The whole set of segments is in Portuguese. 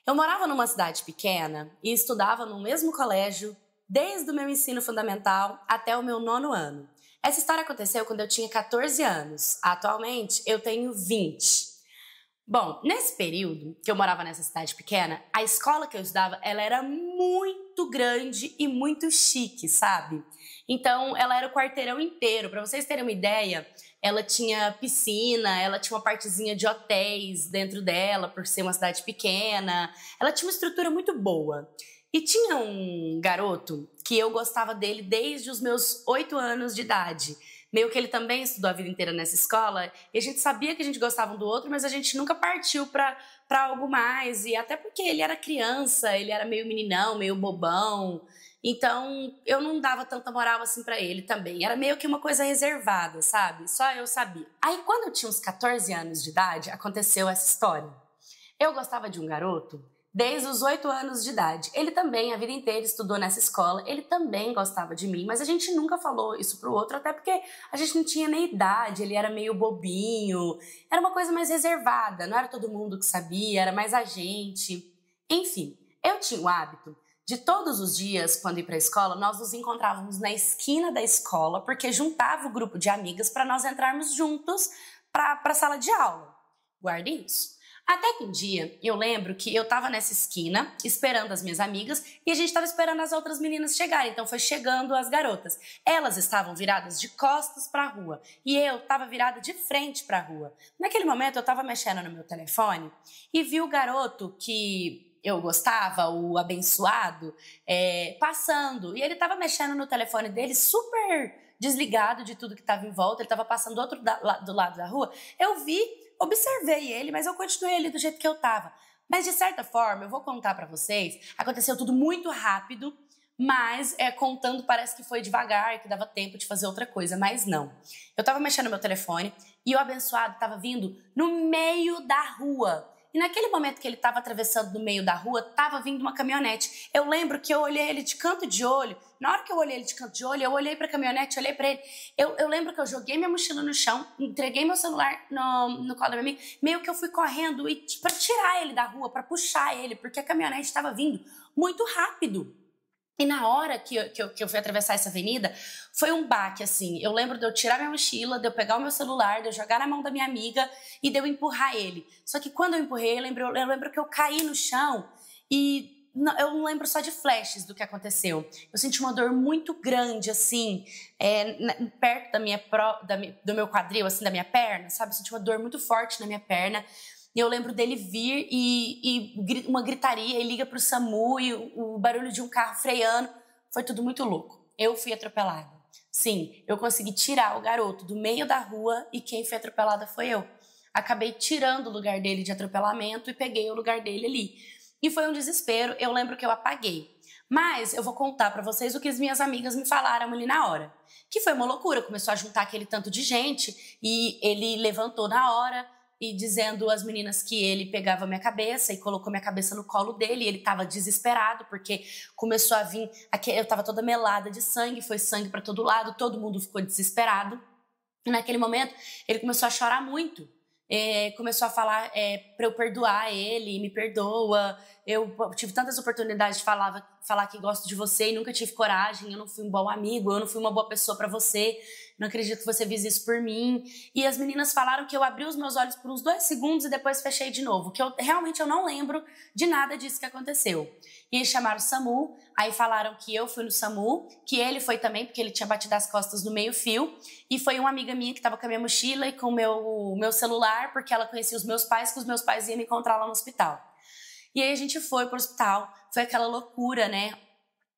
Eu morava numa cidade pequena e estudava no mesmo colégio desde o meu ensino fundamental até o meu 9º ano. Essa história aconteceu quando eu tinha 14 anos. Atualmente, eu tenho 20. Bom, nesse período que eu morava nessa cidade pequena, a escola que eu estudava, ela era muito grande e muito chique, sabe? Então, ela era o quarteirão inteiro. Para vocês terem uma ideia, ela tinha piscina, ela tinha uma partezinha de hotéis dentro dela, por ser uma cidade pequena. Ela tinha uma estrutura muito boa. E tinha um garoto que eu gostava dele desde os meus 8 anos de idade. Meio que ele também estudou a vida inteira nessa escola, e a gente sabia que a gente gostava um do outro, mas a gente nunca partiu pra algo mais, e até porque ele era criança, ele era meio meninão, meio bobão, então eu não dava tanta moral assim pra ele também, era meio que uma coisa reservada, sabe? Só eu sabia. Aí quando eu tinha uns 14 anos de idade, aconteceu essa história. Eu gostava de um garoto desde os 8 anos de idade. Ele também, a vida inteira, estudou nessa escola. Ele também gostava de mim, mas a gente nunca falou isso pro outro, até porque a gente não tinha nem idade, ele era meio bobinho. Era uma coisa mais reservada, não era todo mundo que sabia, era mais a gente. Enfim, eu tinha o hábito de todos os dias, quando ia pra escola, nós nos encontrávamos na esquina da escola, porque juntava o grupo de amigas para nós entrarmos juntos pra sala de aula. Guardem isso. Até que um dia, eu lembro que eu tava nessa esquina, esperando as minhas amigas, e a gente tava esperando as outras meninas chegarem, então foi chegando as garotas. Elas estavam viradas de costas pra rua, e eu tava virada de frente pra rua. Naquele momento, eu tava mexendo no meu telefone, e vi o garoto que eu gostava, o abençoado, passando, e ele tava mexendo no telefone dele, super desligado de tudo que tava em volta, ele tava passando do lado da rua. Eu vi, observei ele, mas eu continuei ali do jeito que eu tava. Mas de certa forma, eu vou contar pra vocês, aconteceu tudo muito rápido, mas contando parece que foi devagar, que dava tempo de fazer outra coisa, mas não. Eu tava mexendo no meu telefone e o abençoado tava vindo no meio da rua. E naquele momento que ele estava atravessando no meio da rua, estava vindo uma caminhonete. Eu lembro que eu olhei ele de canto de olho. Na hora que eu olhei ele de canto de olho, eu olhei para a caminhonete, olhei para ele. Eu lembro que eu joguei minha mochila no chão, entreguei meu celular no colo da minha amiga. Meio que eu fui correndo para tirar ele da rua, para puxar ele, porque a caminhonete estava vindo muito rápido. E na hora que eu fui atravessar essa avenida, foi um baque, assim. Eu lembro de eu tirar minha mochila, de eu pegar o meu celular, de eu jogar na mão da minha amiga e de eu empurrar ele. Só que quando eu empurrei, eu lembro que eu caí no chão e eu não lembro só de flashes do que aconteceu. Eu senti uma dor muito grande, assim, perto do meu quadril, assim, da minha perna, sabe? Eu senti uma dor muito forte na minha perna. E eu lembro dele vir e uma gritaria, e liga pro SAMU, e o barulho de um carro freando. Foi tudo muito louco. Eu fui atropelada. Sim, eu consegui tirar o garoto do meio da rua e quem foi atropelada foi eu. Acabei tirando o lugar dele de atropelamento e peguei o lugar dele ali. E foi um desespero, eu lembro que eu apaguei. Mas eu vou contar pra vocês o que as minhas amigas me falaram ali na hora. Que foi uma loucura, começou a juntar aquele tanto de gente e ele levantou na hora, e dizendo às meninas que ele pegava minha cabeça e colocou minha cabeça no colo dele, e ele estava desesperado, porque começou a vir, eu estava toda melada de sangue, foi sangue para todo lado, todo mundo ficou desesperado, e naquele momento ele começou a chorar muito, começou a falar para eu perdoar ele, me perdoa, eu tive tantas oportunidades de falar que gosto de você e nunca tive coragem, eu não fui um bom amigo, eu não fui uma boa pessoa para você, não acredito que você fez isso por mim. E as meninas falaram que eu abri os meus olhos por uns 2 segundos e depois fechei de novo, que realmente eu não lembro de nada disso que aconteceu. E eles chamaram o SAMU, aí falaram que eu fui no SAMU, que ele foi também, porque ele tinha batido as costas no meio-fio, e foi uma amiga minha que estava com a minha mochila e com o meu celular, porque ela conhecia os meus pais, que os meus pais iam me encontrar lá no hospital. E aí a gente foi pro hospital, foi aquela loucura, né?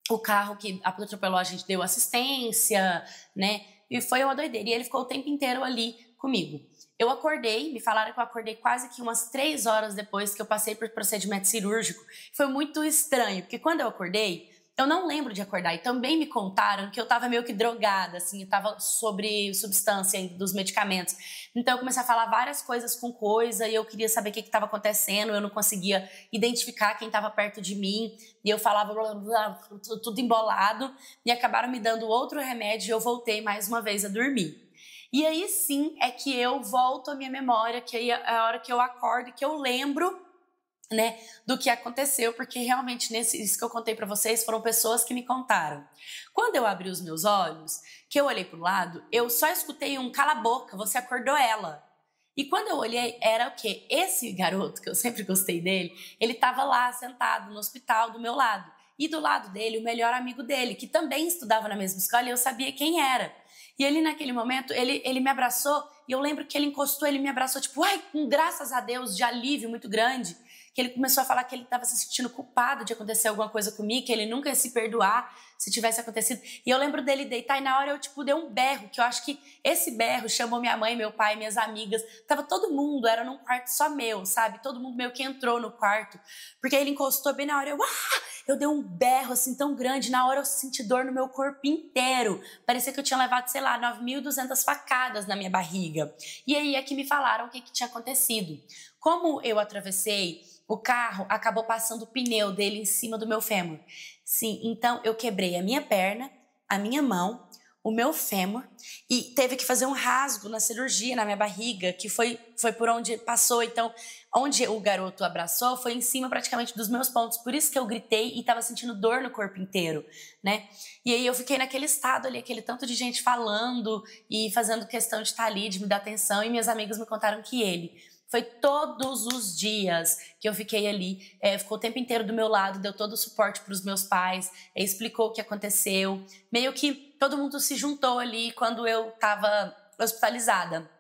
O carro que atropelou a gente deu assistência, né? E foi uma doideira. E ele ficou o tempo inteiro ali comigo. Eu acordei, me falaram que eu acordei quase que umas 3 horas depois que eu passei por procedimento cirúrgico. Foi muito estranho, porque quando eu acordei, eu não lembro de acordar. E também me contaram que eu tava meio que drogada, assim, eu tava sobre substância dos medicamentos. Então eu comecei a falar várias coisas com coisa e eu queria saber o que estava acontecendo. Eu não conseguia identificar quem estava perto de mim. E eu falava blá, blá, blá, tudo embolado. E acabaram me dando outro remédio e eu voltei mais uma vez a dormir. E aí sim é que eu volto à minha memória, que aí é a hora que eu acordo, que eu lembro né, do que aconteceu, porque realmente isso que eu contei para vocês foram pessoas que me contaram. Quando eu abri os meus olhos, que eu olhei para o lado, eu só escutei um cala a boca, você acordou ela. E quando eu olhei, era o quê? Esse garoto, que eu sempre gostei dele, ele estava lá sentado no hospital do meu lado. E do lado dele, o melhor amigo dele, que também estudava na mesma escola, e eu sabia quem era. E ele, naquele momento, ele me abraçou, e eu lembro que ele encostou, ele me abraçou, tipo, ai, com graças a Deus, de alívio muito grande, que ele começou a falar que ele estava se sentindo culpado de acontecer alguma coisa comigo, que ele nunca ia se perdoar se tivesse acontecido. E eu lembro dele deitar e na hora eu, tipo, dei um berro, que eu acho que esse berro chamou minha mãe, meu pai, minhas amigas. Tava todo mundo, era num quarto só meu, sabe? Todo mundo meio que entrou no quarto, porque ele encostou bem na hora, eu dei um berro assim tão grande, na hora eu senti dor no meu corpo inteiro. Parecia que eu tinha levado, sei lá, 9.200 facadas na minha barriga. E aí é que me falaram o que tinha acontecido. Como eu atravessei, o carro acabou passando o pneu dele em cima do meu fêmur. Sim, então eu quebrei a minha perna, a minha mão, o meu fêmur e teve que fazer um rasgo na cirurgia, na minha barriga, que foi por onde passou. Então, onde o garoto abraçou foi em cima praticamente dos meus pontos. Por isso que eu gritei e estava sentindo dor no corpo inteiro, né? E aí eu fiquei naquele estado ali, aquele tanto de gente falando e fazendo questão de estar ali, de me dar atenção. E meus amigos me contaram que ele foi todos os dias que eu fiquei ali, ficou o tempo inteiro do meu lado, deu todo o suporte para os meus pais, explicou o que aconteceu. Meio que todo mundo se juntou ali quando eu estava hospitalizada.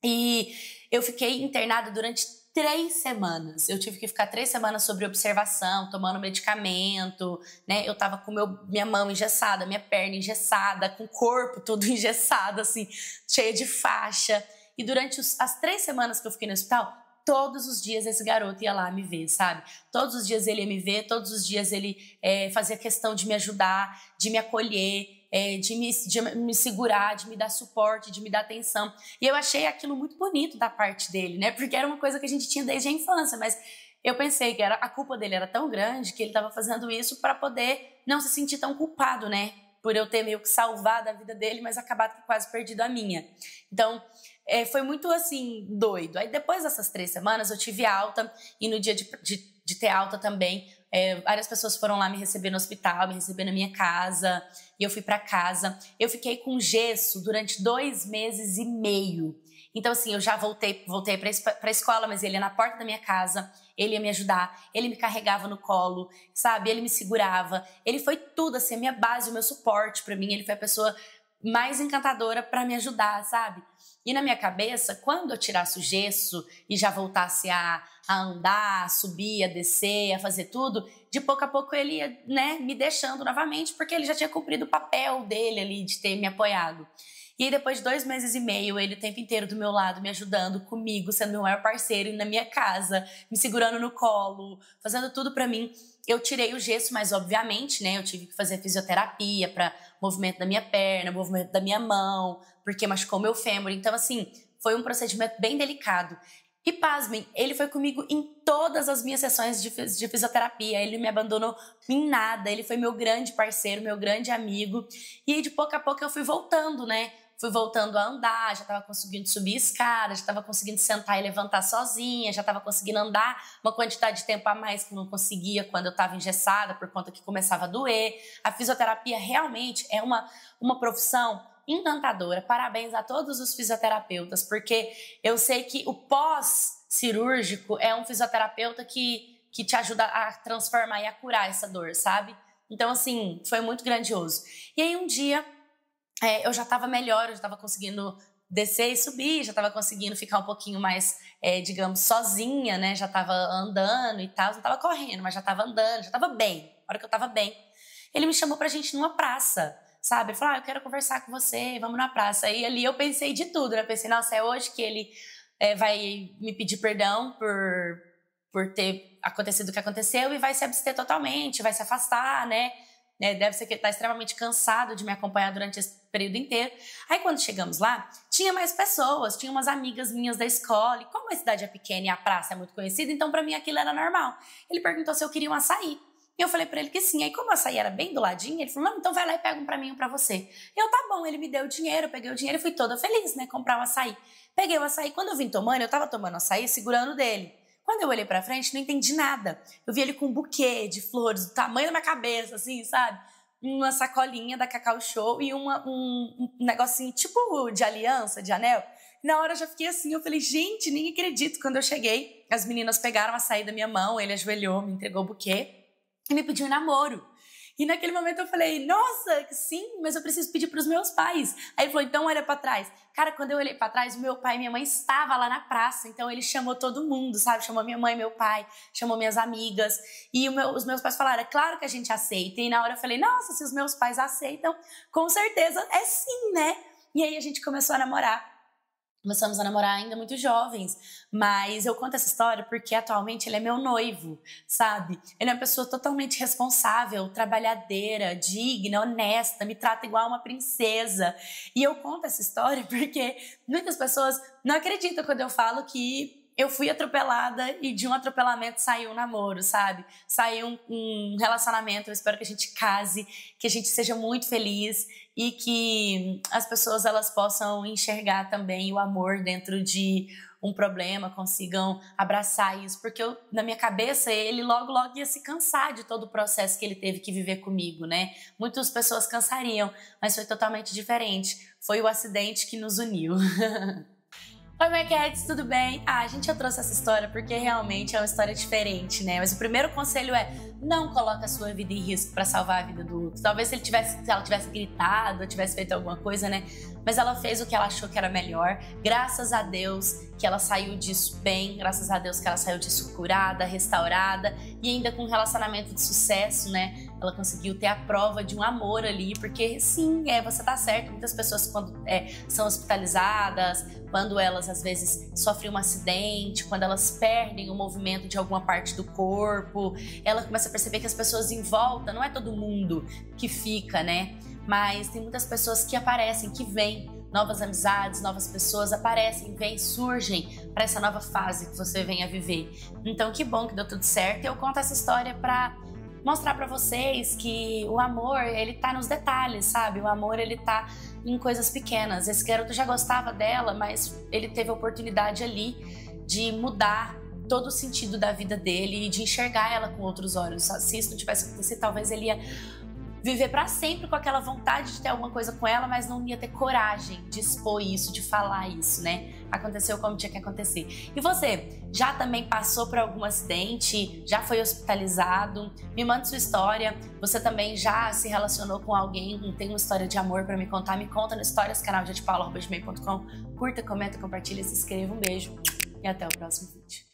E eu fiquei internada durante 3 semanas. Eu tive que ficar 3 semanas sobre observação, tomando medicamento, né? Eu tava com minha mão engessada, minha perna engessada, com o corpo todo engessado, assim, cheia de faixa. E durante as 3 semanas que eu fiquei no hospital, todos os dias esse garoto ia lá me ver, sabe? Todos os dias ele ia me ver, todos os dias ele fazia questão de me ajudar, de me acolher, de me segurar, de me dar suporte, de me dar atenção. E eu achei aquilo muito bonito da parte dele, né? Porque era uma coisa que a gente tinha desde a infância, mas eu pensei que a culpa dele era tão grande que ele estava fazendo isso para poder não se sentir tão culpado, né? Por eu ter meio que salvado a vida dele, mas acabado que quase perdido a minha. Então, foi muito, assim, doido. Aí, depois dessas 3 semanas, eu tive alta. E no dia de ter alta também, várias pessoas foram lá me receber no hospital, me receber na minha casa. E eu fui para casa. Eu fiquei com gesso durante 2 meses e meio. Então, assim, eu já voltei para a escola, mas ele ia na porta da minha casa. Ele ia me ajudar, ele me carregava no colo, sabe? Ele me segurava. Ele foi tudo, assim, a minha base, o meu suporte para mim. Ele foi a pessoa mais encantadora para me ajudar, sabe? E na minha cabeça, quando eu tirasse o gesso e já voltasse a andar, a subir, a descer, a fazer tudo, de pouco a pouco ele ia, né, me deixando novamente, porque ele já tinha cumprido o papel dele ali de ter me apoiado. E aí, depois de 2 meses e meio, ele o tempo inteiro do meu lado, me ajudando, comigo, sendo meu maior parceiro, indo na minha casa, me segurando no colo, fazendo tudo pra mim. Eu tirei o gesso, mas obviamente, né, eu tive que fazer fisioterapia para movimento da minha perna, movimento da minha mão, porque machucou meu fêmur. Então, assim, foi um procedimento bem delicado. E pasmem, ele foi comigo em todas as minhas sessões de fisioterapia. Ele me abandonou em nada. Ele foi meu grande parceiro, meu grande amigo. E aí, de pouco a pouco, eu fui voltando, né? Fui voltando a andar, já estava conseguindo subir escada, já estava conseguindo sentar e levantar sozinha, já estava conseguindo andar uma quantidade de tempo a mais que eu não conseguia quando eu estava engessada, por conta que começava a doer. A fisioterapia realmente é uma profissão encantadora. Parabéns a todos os fisioterapeutas, porque eu sei que o pós-cirúrgico é um fisioterapeuta que te ajuda a transformar e a curar essa dor, sabe? Então, assim, foi muito grandioso. E aí, um dia, eu já estava melhor, eu já estava conseguindo descer e subir, já estava conseguindo ficar um pouquinho mais, digamos, sozinha, né? Já estava andando e tal, não estava correndo, mas já estava andando, já estava bem. A hora que eu estava bem, ele me chamou pra gente ir numa praça, sabe? Ele falou, eu quero conversar com você, vamos na praça. Aí ali eu pensei de tudo, né? Eu pensei, nossa, é hoje que ele vai me pedir perdão por ter acontecido o que aconteceu e vai se abster totalmente, vai se afastar, né? Deve ser que ele está extremamente cansado de me acompanhar durante esse período inteiro. Aí, quando chegamos lá, tinha mais pessoas, tinha umas amigas minhas da escola. E como a cidade é pequena e a praça é muito conhecida, então para mim aquilo era normal. Ele perguntou se eu queria um açaí. E eu falei para ele que sim. Aí, como o açaí era bem do ladinho, ele falou, não, então vai lá e pega um para mim e um para você. Eu, tá bom, ele me deu o dinheiro, eu peguei o dinheiro e fui toda feliz, né, comprar o açaí. Peguei o açaí, quando eu vim tomando, eu tava tomando açaí segurando dele. Quando eu olhei pra frente, não entendi nada. Eu vi ele com um buquê de flores do tamanho da minha cabeça, assim, sabe? Uma sacolinha da Cacau Show e um negocinho tipo de aliança, de anel. Na hora eu já fiquei assim, eu falei, gente, nem acredito. Quando eu cheguei, as meninas pegaram a sair da minha mão, ele ajoelhou, me entregou o buquê e me pediu um namoro. E naquele momento eu falei, nossa, sim, mas eu preciso pedir pros meus pais. Aí ele falou, então olha pra trás. Cara, quando eu olhei pra trás, meu pai e minha mãe estavam lá na praça. Então ele chamou todo mundo, sabe? Chamou minha mãe, meu pai, chamou minhas amigas. E os meus pais falaram, é claro que a gente aceita. E na hora eu falei, nossa, se os meus pais aceitam, com certeza é sim, né? E aí a gente começou a namorar. Começamos a namorar ainda muito jovens, mas eu conto essa história porque atualmente ele é meu noivo, sabe? Ele é uma pessoa totalmente responsável, trabalhadeira, digna, honesta, me trata igual uma princesa. E eu conto essa história porque muitas pessoas não acreditam quando eu falo que eu fui atropelada e de um atropelamento saiu um namoro, sabe? Saiu um relacionamento. Eu espero que a gente case, que a gente seja muito feliz e que as pessoas elas possam enxergar também o amor dentro de um problema, consigam abraçar isso. Porque na minha cabeça ele logo ia se cansar de todo o processo que ele teve que viver comigo, né? Muitas pessoas cansariam, mas foi totalmente diferente. Foi o acidente que nos uniu. Oi, my cats, tudo bem? Gente, eu trouxe essa história porque realmente é uma história diferente, né? Mas o primeiro conselho é não coloque a sua vida em risco pra salvar a vida do outro. Talvez se ela tivesse gritado, ou tivesse feito alguma coisa, né? Mas ela fez o que ela achou que era melhor. Graças a Deus que ela saiu disso bem. Graças a Deus que ela saiu disso curada, restaurada e ainda com um relacionamento de sucesso, né? Ela conseguiu ter a prova de um amor ali, porque sim, você tá certo. Muitas pessoas quando são hospitalizadas, quando elas às vezes sofrem um acidente, quando elas perdem o movimento de alguma parte do corpo, ela começa a perceber que as pessoas em volta, não é todo mundo que fica, né? Mas tem muitas pessoas que aparecem, que vêm, novas amizades, novas pessoas aparecem, vêm, surgem para essa nova fase que você vem a viver. Então que bom que deu tudo certo. Eu conto essa história para mostrar para vocês que o amor, ele tá nos detalhes, sabe? O amor, ele tá em coisas pequenas. Esse garoto já gostava dela, mas ele teve a oportunidade ali de mudar todo o sentido da vida dele e de enxergar ela com outros olhos. Se isso não tivesse acontecido, talvez ele ia viver para sempre com aquela vontade de ter alguma coisa com ela, mas não ia ter coragem de expor isso, de falar isso, né? Aconteceu como tinha que acontecer. E você, já também passou por algum acidente? Já foi hospitalizado? Me manda sua história. Você também já se relacionou com alguém? Tem uma história de amor para me contar? Me conta no historiascanaldepaula@gmail.com. Curta, comenta, compartilha, se inscreva. Um beijo e até o próximo vídeo.